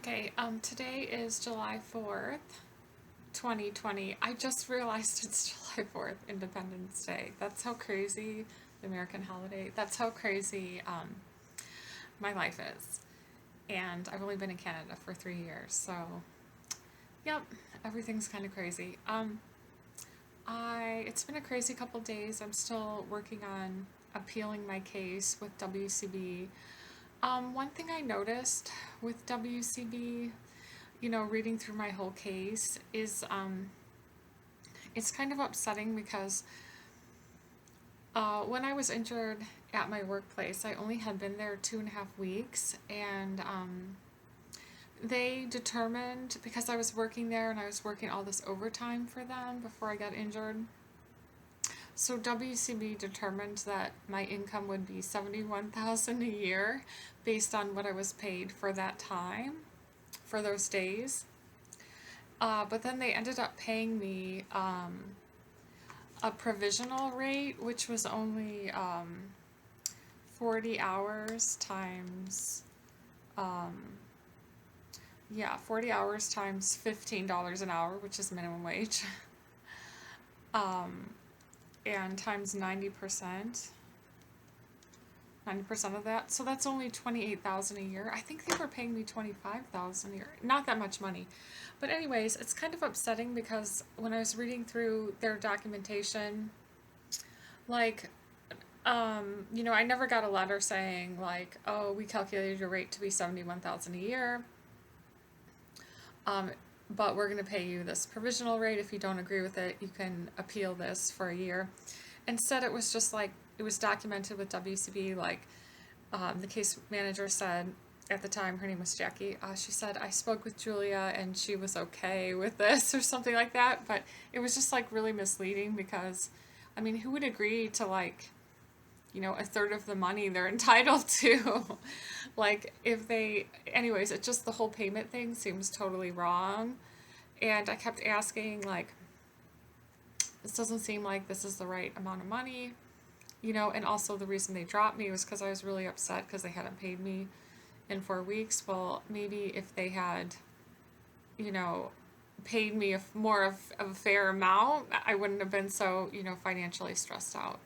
Okay, today is July 4th, 2020. I just realized it's July 4th, Independence Day. That's how crazy the American holiday. That's how crazy my life is. And I've only been in Canada for 3 years, so yep, everything's kind of crazy. It's been a crazy couple days. I'm still working on appealing my case with WCB. One thing I noticed with WCB, reading through my whole case is it's kind of upsetting because when I was injured at my workplace, I only had been there 2.5 weeks, and they determined, because I was working there and I was working all this overtime for them before I got injured. So WCB determined that my income would be $71,000 a year based on what I was paid for that time, for those days. But then they ended up paying me a provisional rate, which was only 40 hours times, 40 hours times $15 an hour, which is minimum wage, and times 90% of that. So that's only 28,000 a year. I think they were paying me 25,000 a year. Not that much money. But anyways, it's kind of upsetting because when I was reading through their documentation, like, I never got a letter saying like, oh, we calculated your rate to be 71,000 a year. But we're going to pay you this provisional rate. If you don't agree with it, you can appeal this for a year. Instead, it was just like, it was documented with WCB, like, the case manager said at the time, her name was Jackie, she said, I spoke with Julia and she was okay with this or something like that. But it was just like really misleading because, I mean, who would agree to like, a third of the money they're entitled to? Like, if they, anyways, it just, the whole payment thing seems totally wrong. And I kept asking, like, this doesn't seem like this is the right amount of money, and also the reason they dropped me was because I was really upset because they hadn't paid me in 4 weeks. Well, maybe if they had, you know, paid me more of a fair amount, I wouldn't have been so, financially stressed out.